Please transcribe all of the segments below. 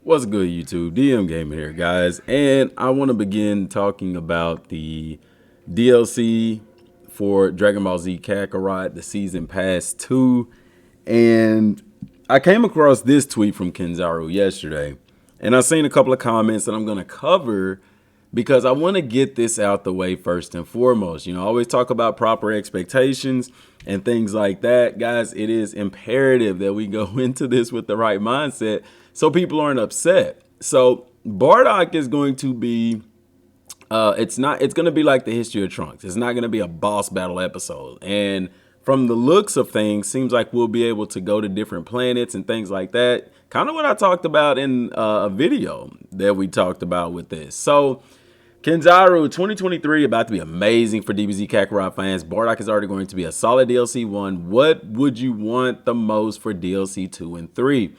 What's good, YouTube? DM Gamer here, guys, and I want to begin talking about the DLC for Dragon Ball Z Kakarot, the Season Pass 2, and I came across this tweet from Kenzaru yesterday, and I seen a couple of comments that I'm going to cover because I want to get this out the way first and foremost. You know, I always talk about proper expectations and things like that. Guys, it is imperative that we go into this with the right mindset so people aren't upset. So Bardock is going to be it's going to be like the history of Trunks. It's not going to be a boss battle episode. And from the looks of things, seems like we'll be able to go to different planets and things like that. Kind of what I talked about in a video that we talked about with this. So Kenzaru 2023 about to be amazing for DBZ Kakarot fans. Bardock is already going to be a solid DLC 1. What would you want the most for DLC 2 and 3?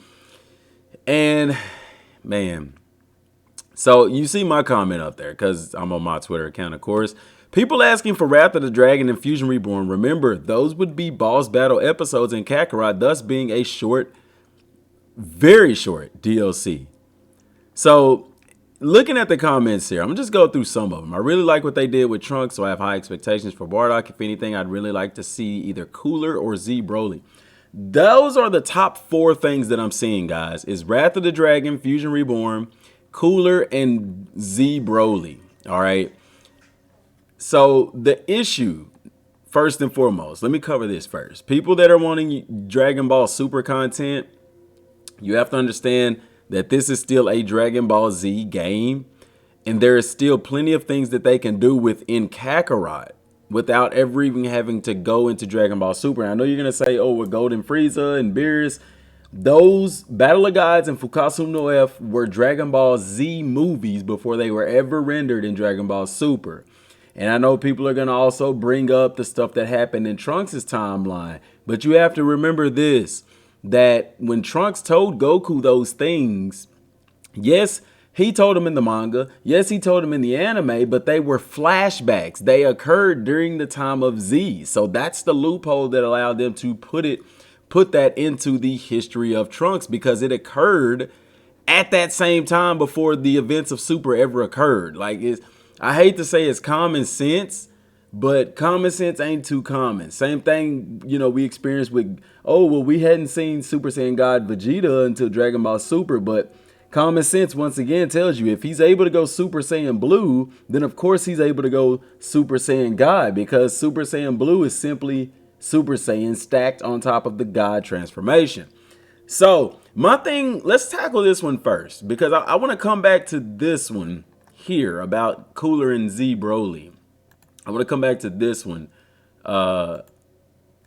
And man, so you see my comment up there because I'm on my Twitter account, of course. People asking for Wrath of the Dragon and Fusion Reborn. Remember, those would be boss battle episodes in Kakarot, thus being a short, very short DLC. So looking at the comments here, I'm gonna just go through some of them. I really like what they did with Trunks, so I have high expectations for Bardock. If anything, I'd really like to see either Cooler or Z Broly. Those are the top 4 things that I'm seeing, guys, is Wrath of the Dragon, Fusion Reborn, Cooler, and Z Broly. All right. So the issue, first and foremost, let me cover this first. People that are wanting Dragon Ball Super content, you have to understand that this is still a Dragon Ball Z game, and there is still plenty of things that they can do within Kakarot without ever even having to go into Dragon Ball Super. And I know you're going to say, oh, with Golden Frieza and Beerus, those Battle of Gods and Fukasu no F were Dragon Ball Z movies before they were ever rendered in Dragon Ball Super. And I know people are going to also bring up the stuff that happened in Trunks' timeline. But you have to remember this, that when Trunks told Goku those things, yes, he told him in the manga. Yes, he told him in the anime, but they were flashbacks. They occurred during the time of Z. So that's the loophole that allowed them to put that into the history of Trunks, because it occurred at that same time before the events of Super ever occurred. Like, I hate to say it's common sense, but common sense ain't too common. Same thing, you know, we experienced with, oh, well, we hadn't seen Super Saiyan God Vegeta until Dragon Ball Super, but common sense, once again, tells you if he's able to go Super Saiyan Blue, then of course he's able to go Super Saiyan God, because Super Saiyan Blue is simply Super Saiyan stacked on top of the God transformation. So my thing, let's tackle this one first, because I want to come back to this one here about Cooler and Z Broly. I want to come back to this one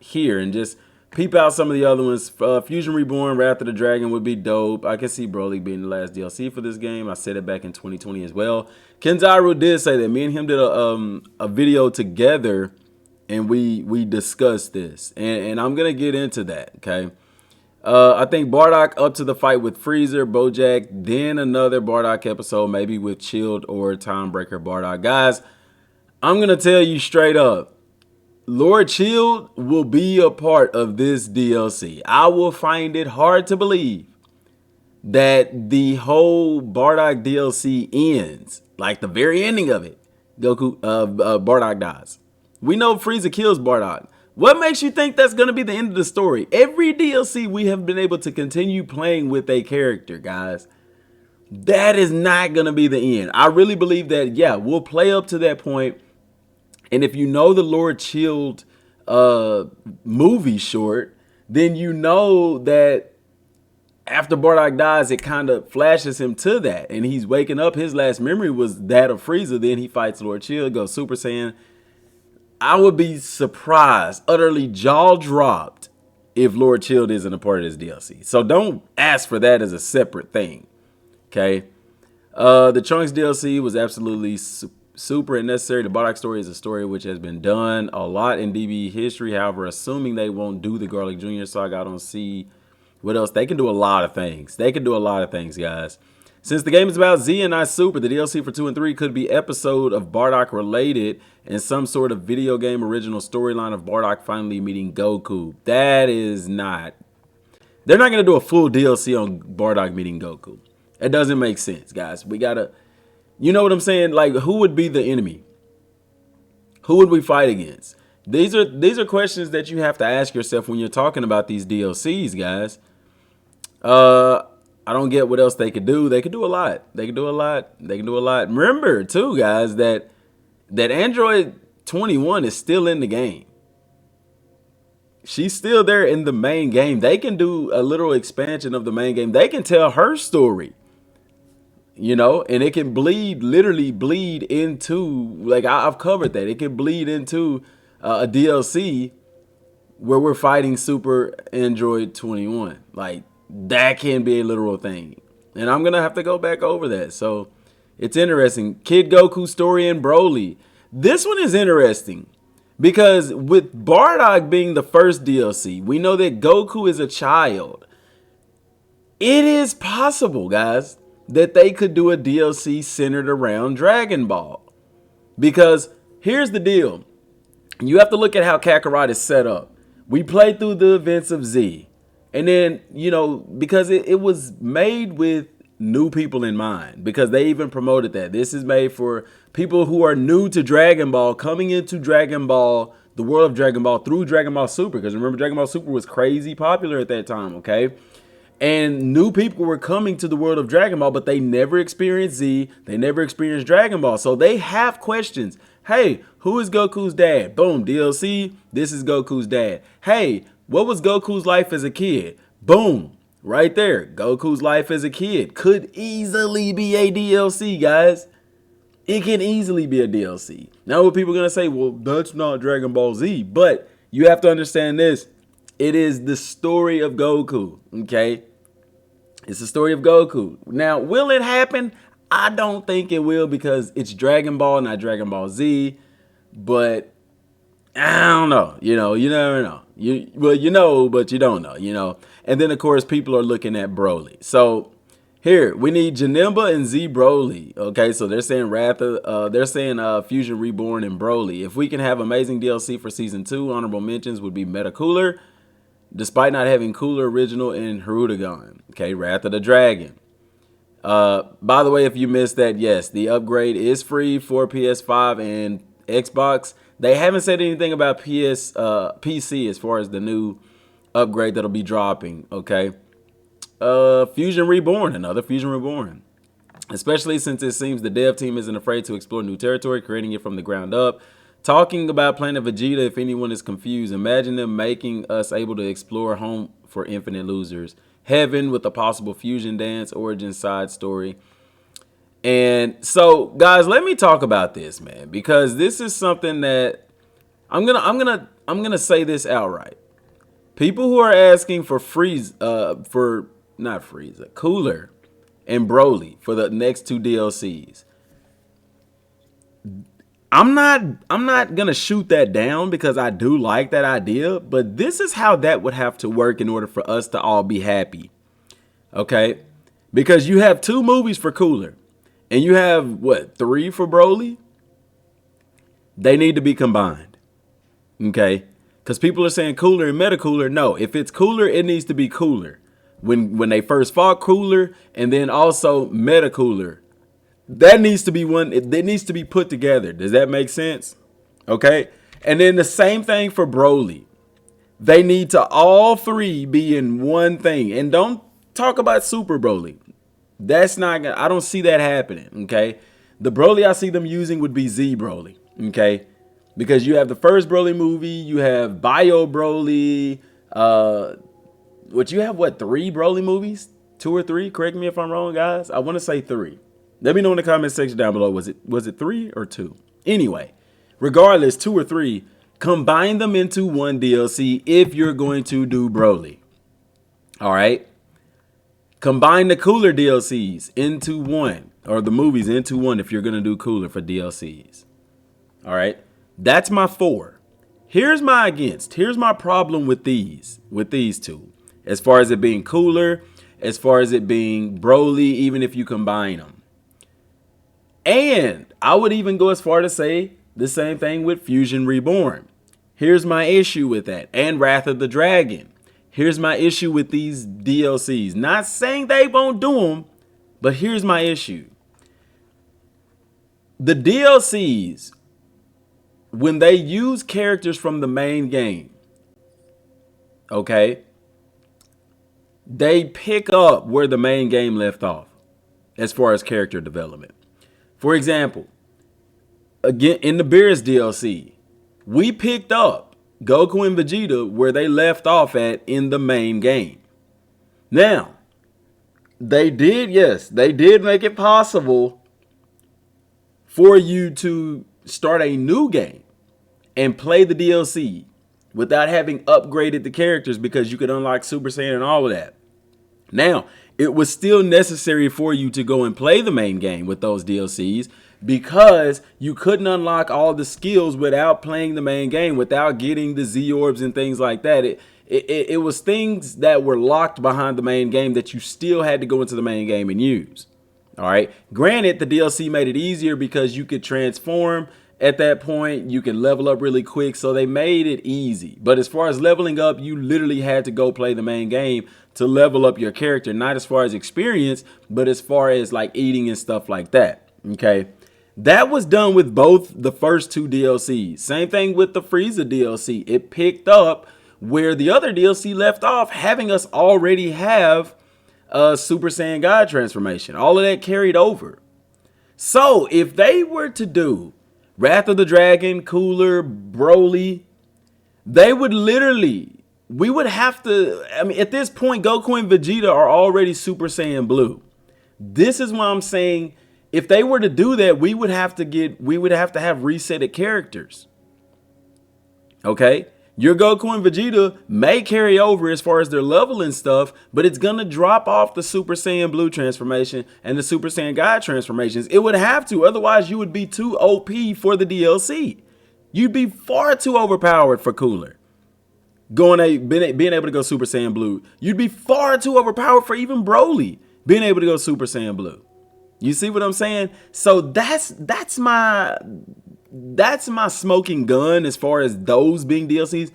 here and just peep out some of the other ones. Fusion Reborn, Wrath of the Dragon would be dope. I can see Broly being the last DLC for this game. I said it back in 2020 as well. Kenzaru did say that. Me and him did a video together, and we discussed this. And I'm going to get into that, okay? I think Bardock up to the fight with Freezer, Bojack, then another Bardock episode, maybe with Chilled or Timebreaker Bardock. Guys, I'm going to tell you straight up, Lord Chilled will be a part of this DLC. I will find it hard to believe that the whole Bardock DLC ends, like the very ending of it, Bardock dies. We know Frieza kills Bardock. What makes you think that's going to be the end of the story? Every DLC we have been able to continue playing with a character, guys. That is not going to be the end. I really believe that, yeah, we'll play up to that point. And if you know the Lord Chilled movie short, then you know that after Bardock dies, it kind of flashes him to that. And he's waking up. His last memory was that of Frieza. Then he fights Lord Chilled, goes Super Saiyan. I would be surprised, utterly jaw-dropped, if Lord Chilled isn't a part of this DLC. So don't ask for that as a separate thing, okay? The Trunks DLC was absolutely super and necessary. The Bardock story is a story which has been done a lot in DB history. However, assuming they won't do the Garlic Jr. saga, I don't see what else. They can do a lot of things. They can do a lot of things, guys. Since the game is about Z and not Super, the DLC for 2 and 3 could be episode of Bardock related and some sort of video game original storyline of Bardock finally meeting Goku. That is not. They're not going to do a full DLC on Bardock meeting Goku. It doesn't make sense, guys. We gotta, you know what I'm saying? Like, who would be the enemy? Who would we fight against? These are questions that you have to ask yourself when you're talking about these DLCs, guys. I don't get what else they could do. They could do a lot. They could do a lot. They can do a lot. Remember, too, guys, that Android 21 is still in the game. She's still there in the main game. They can do a little expansion of the main game. They can tell her story, and it can literally bleed into, like I've covered that. It can bleed into a DLC where we're fighting Super Android 21. Like, that can be a literal thing. And I'm going to have to go back over that. So it's interesting. Kid Goku story in Broly. This one is interesting because with Bardock being the first DLC, we know that Goku is a child. It is possible, guys, that they could do a DLC centered around Dragon Ball. Because here's the deal. You have to look at how Kakarot is set up. We played through the events of Z. And then, because it was made with new people in mind, because they even promoted that. This is made for people who are new to Dragon Ball, coming into Dragon Ball, the world of Dragon Ball, through Dragon Ball Super. Because remember, Dragon Ball Super was crazy popular at that time, okay? And new people were coming to the world of Dragon Ball, but they never experienced Z. They never experienced Dragon Ball. So they have questions. Hey, who is Goku's dad? Boom, DLC, this is Goku's dad. Hey, what was Goku's life as a kid? Boom, right there. Goku's life as a kid could easily be a DLC, guys. It can easily be a DLC. Now, what people are going to say, well, that's not Dragon Ball Z. But you have to understand this. It is the story of Goku, okay? It's the story of Goku. Now, will it happen? I don't think it will because it's Dragon Ball, not Dragon Ball Z. But I don't know. You never know. But you don't know, And then, of course, people are looking at Broly. So here, we need Janemba and Z Broly. Okay, so they're saying Fusion Reborn and Broly. If we can have amazing DLC for Season 2, honorable mentions would be Meta Cooler, despite not having Cooler Original and Hirudegarn. Okay, Wrath of the Dragon. By the way, if you missed that, yes, the upgrade is free for PS5 and Xbox. They haven't said anything about PC as far as the new upgrade that'll be dropping, okay? Fusion Reborn, another Fusion Reborn. Especially since it seems the dev team isn't afraid to explore new territory, creating it from the ground up. Talking about Planet Vegeta, if anyone is confused, imagine them making us able to explore Home for Infinite Losers. Heaven with a possible Fusion Dance origin side story. And so, guys, let me talk about this, man, because this is something that I'm gonna say this outright. People who are asking for Cooler and Broly for the next two DLCs. I'm not gonna shoot that down because I do like that idea, but this is how that would have to work in order for us to all be happy. Okay? Because you have 2 movies for Cooler. And you have, 3 for Broly? They need to be combined. Okay? Because people are saying Cooler and Meta Cooler. No, if it's Cooler, it needs to be Cooler. When they first fought Cooler, and then also Meta Cooler. That needs to be one. It needs to be put together. Does that make sense? Okay? And then the same thing for Broly. They need to all 3 be in one thing. And don't talk about Super Broly. That's not gonna, I don't see that happening, okay? The Broly I see them using would be Z Broly, okay? Because you have the first Broly movie, you have Bio Broly, you have 3 Broly movies? 2 or 3? Correct me if I'm wrong, guys. I want to say 3. Let me know in the comment section down below. Was it 3 or 2? Anyway, regardless, 2 or 3, combine them into one DLC if you're going to do Broly. All right? Combine the Cooler DLCs into one, or the movies into one if you're going to do Cooler for DLCs. All right? That's my 4. Here's my against. Here's my problem with these two. As far as it being Cooler, as far as it being Broly, even if you combine them. And I would even go as far to say the same thing with Fusion Reborn. Here's my issue with that. And Wrath of the Dragon. Here's my issue with these DLCs. Not saying they won't do them, But here's my issue. The DLCs, when they use characters from the main game, okay, they pick up where the main game left off as far as character development. For example, again, in the Beerus DLC, we picked up Goku and Vegeta where they left off at in the main game. Now, they did make it possible for you to start a new game and play the DLC without having upgraded the characters, because you could unlock Super Saiyan and all of that. Now, it was still necessary for you to go and play the main game with those DLCs, because you couldn't unlock all the skills without playing the main game, without getting the Z orbs and things like that. It was things that were locked behind the main game that you still had to go into the main game and use. All right. Granted, the DLC made it easier because you could transform at that point. You can level up really quick. So they made it easy. But as far as leveling up, you literally had to go play the main game to level up your character. Not as far as experience, but as far as like eating and stuff like that. Okay. That was done with both the first two DLCs. Same thing with the Frieza DLC. It picked up where the other DLC left off, having us already have a Super Saiyan God transformation. All of that carried over. So if they were to do Wrath of the Dragon, Cooler, Broly, they would literally, we would have to, I mean, at this point, Goku and Vegeta are already Super Saiyan Blue. This is why I'm saying, if they were to do that, we would have to have resetted characters. Okay? Your Goku and Vegeta may carry over as far as their level and stuff, but it's going to drop off the Super Saiyan Blue transformation and the Super Saiyan God transformations. It would have to. Otherwise, you would be too OP for the DLC. You'd be far too overpowered for Cooler. Being able to go Super Saiyan Blue. You'd be far too overpowered for even Broly being able to go Super Saiyan Blue. You see what I'm saying? So that's my smoking gun as far as those being DLCs.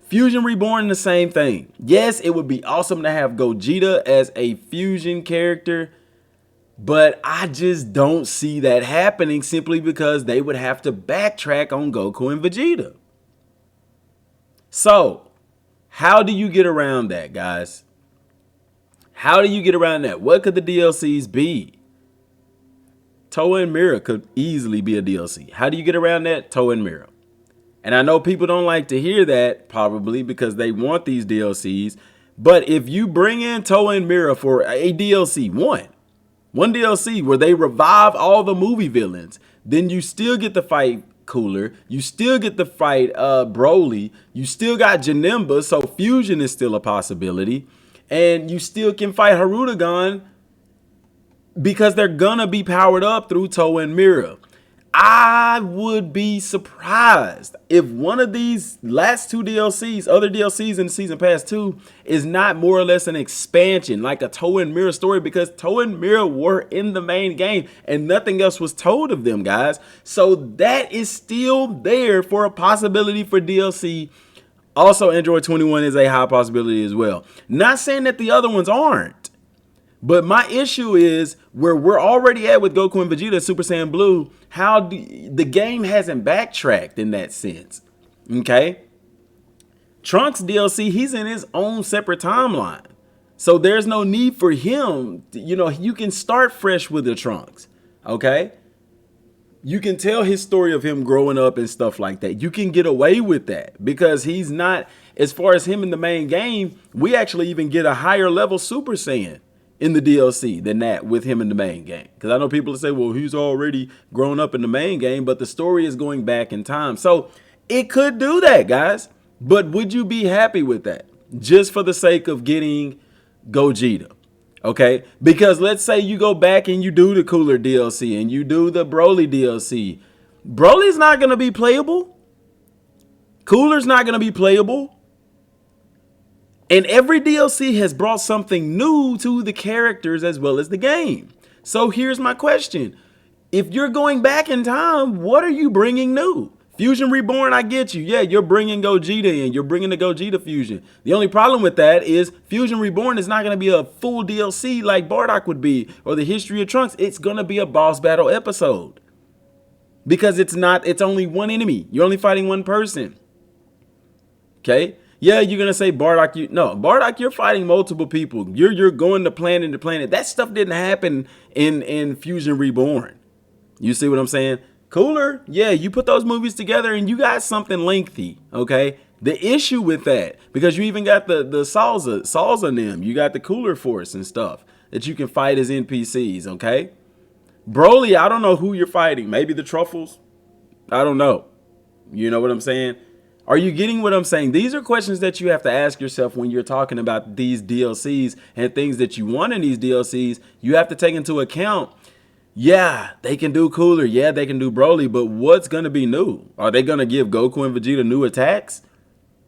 Fusion Reborn, the same thing. Yes, it would be awesome to have Gogeta as a fusion character, but I just don't see that happening simply because they would have to backtrack on Goku and Vegeta. So, how do you get around that, guys? How do you get around that? What could the DLCs be? Toa and Mira could easily be a DLC. How do you get around that? Toa and Mira. And I know people don't like to hear that, probably because they want these DLCs. But if you bring in Toa and Mira for a DLC, one DLC where they revive all the movie villains, then you still get to fight Cooler. You still get to fight Broly. You still got Janemba, so fusion is still a possibility. And you still can fight Harudagon, because they're gonna be powered up through Toa and Mira. I would be surprised if one of these last two DLCs, other DLCs in Season Pass 2, is not more or less an expansion, like a Toa and Mira story, because Toa and Mira were in the main game and nothing else was told of them, guys. So that is still there for a possibility for DLC. Also, Android 21 is a high possibility as well. Not saying that the other ones aren't. But my issue is where we're already at with Goku and Vegeta Super Saiyan Blue, the game hasn't backtracked in that sense. Okay? Trunks DLC, he's in his own separate timeline. So there's no need for him. You can start fresh with the Trunks. Okay? You can tell his story of him growing up and stuff like that. You can get away with that because he's not, as far as him in the main game, we actually even get a higher level Super Saiyan in the DLC than that with him in the main game. Because I know people that say, well, he's already grown up in the main game, but the story is going back in time. So it could do that, guys. But would you be happy with that? Just for the sake of getting Gogeta. Okay? Because let's say you go back and you do the Cooler DLC and you do the Broly DLC. Broly's not going to be playable. Cooler's not going to be playable. And every DLC has brought something new to the characters as well as the game. So here's my question. If you're going back in time, what are you bringing new? Fusion Reborn, I get you. Yeah, you're bringing Gogeta in. You're bringing the Gogeta fusion. The only problem with that is Fusion Reborn is not going to be a full DLC like Bardock would be, or the History of Trunks. It's going to be a boss battle episode. Because it's only one enemy. You're only fighting one person. Okay? Yeah, you're going to say Bardock. No, Bardock, you're fighting multiple people. You're going to planet to planet. That stuff didn't happen in Fusion Reborn. You see what I'm saying? Cooler, yeah, you put those movies together and you got something lengthy, okay? The issue with that, because you even got the Salsa in them, you got the Cooler Force and stuff that you can fight as NPCs, okay? Broly, I don't know who you're fighting. Maybe the Truffles? I don't know. You know what I'm saying? Are you getting what I'm saying? These are questions that you have to ask yourself when you're talking about these DLCs and things that you want in these DLCs. You have to take into account, yeah, they can do Cooler. Yeah, they can do Broly. But what's going to be new? Are they going to give Goku and Vegeta new attacks?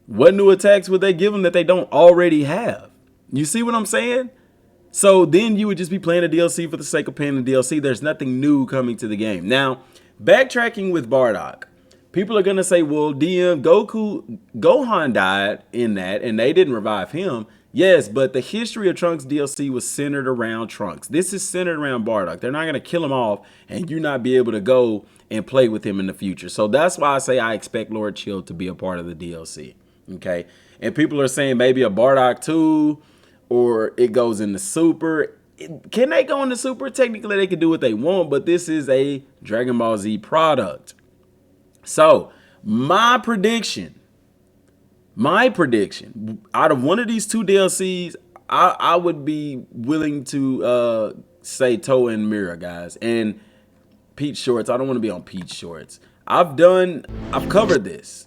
What new attacks would they give them that they don't already have? You see what I'm saying? So then you would just be playing a DLC for the sake of playing the DLC. There's nothing new coming to the game. Now, backtracking with Bardock. People are going to say, well, DM, Gohan died in that, and they didn't revive him. Yes, but the History of Trunks DLC was centered around Trunks. This is centered around Bardock. They're not going to kill him off and you not be able to go and play with him in the future. So that's why I say I expect Lord Chill to be a part of the DLC. Okay. And people are saying maybe a Bardock 2 or it goes into Super. Can they go into Super? Technically, they can do what they want, but this is a Dragon Ball Z product. So my prediction, out of one of these two DLCs, I would be willing to say Toa and Mira, guys. And Peach Shorts, I don't want to be on Peach Shorts. I've covered this.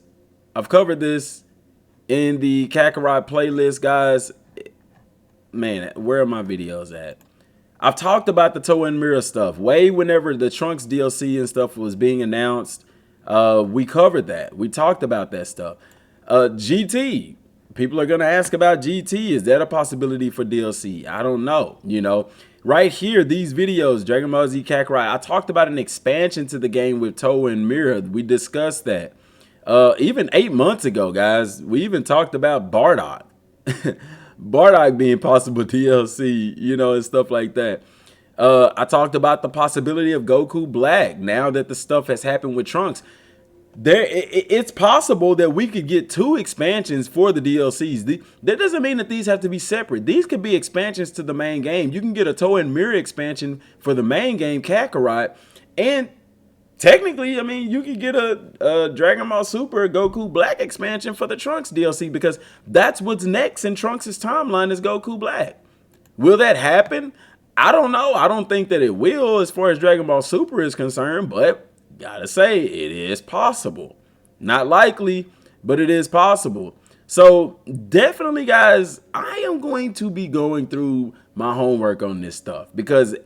I've covered this in the Kakarot playlist, guys. Man, where are my videos at? I've talked about the Toa and Mira stuff. Way whenever the Trunks DLC and stuff was being announced, we covered that. We talked about that stuff. GT. People are going to ask about GT. Is that a possibility for DLC? I don't know. You know, right here, these videos, Dragon Ball Z Kakarot, I talked about an expansion to the game with Toa and Mira. We discussed that. Even 8 months ago, guys, we even talked about Bardock. Bardock being possible DLC, you know, and stuff like that. I talked about the possibility of Goku Black now that the stuff has happened with Trunks. It's possible that we could get 2 expansions for the DLCs. That doesn't mean that these have to be separate. These could be expansions to the main game. You can get a Toa and Mira expansion for the main game, Kakarot, and technically, I mean, you could get a Dragon Ball Super Goku Black expansion for the Trunks DLC because that's what's next in Trunks' timeline is Goku Black. Will that happen? I don't know. I don't think that it will as far as Dragon Ball Super is concerned, but gotta say, it is possible. Not likely, but it is possible. So definitely, guys, I am going to be going through my homework on this stuff because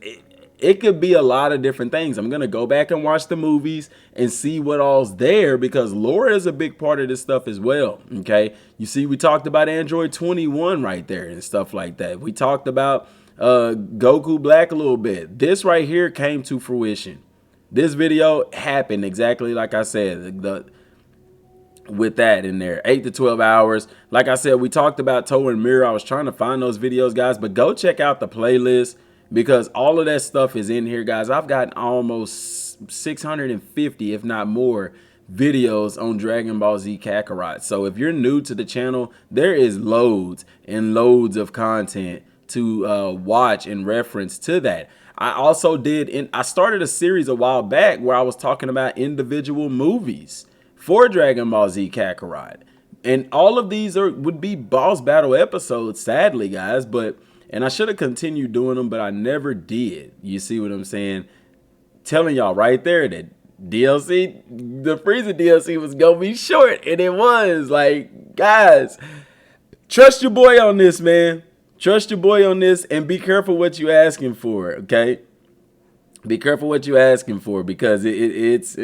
it could be a lot of different things. I'm going to go back and watch the movies and see what all's there because lore is a big part of this stuff as well. Okay. You see, we talked about Android 21 right there and stuff like that. We talked about Goku Black a little bit. This right here came to fruition. This video happened exactly like I said, with that in there, 8 to 12 hours. Like I said, we talked about Toa and Mira. I was trying to find those videos, guys, but go check out the playlist because all of that stuff is in here, guys. I've gotten almost 650, if not more, videos on Dragon Ball Z Kakarot. So if you're new to the channel, there is loads and loads of content to watch in reference to that. I also I started a series a while back where I was talking about individual movies for Dragon Ball Z Kakarot. And all of these would be boss battle episodes, sadly, guys. And I should have continued doing them, but I never did. You see what I'm saying? Telling y'all right there that DLC, the Frieza DLC was going to be short. And it was. Like, guys, trust your boy on this, man. Trust your boy on this and be careful what you're asking for, okay? Be careful what you're asking for because it's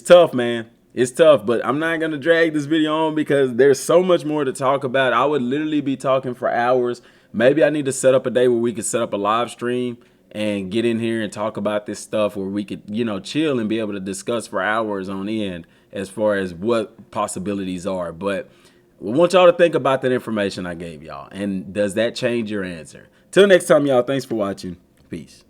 tough, man. It's tough, but I'm not going to drag this video on because there's so much more to talk about. I would literally be talking for hours. Maybe I need to set up a day where we could set up a live stream and get in here and talk about this stuff where we could, chill and be able to discuss for hours on end as far as what possibilities are. But we want y'all to think about that information I gave y'all. And does that change your answer? Till next time, y'all. Thanks for watching. Peace.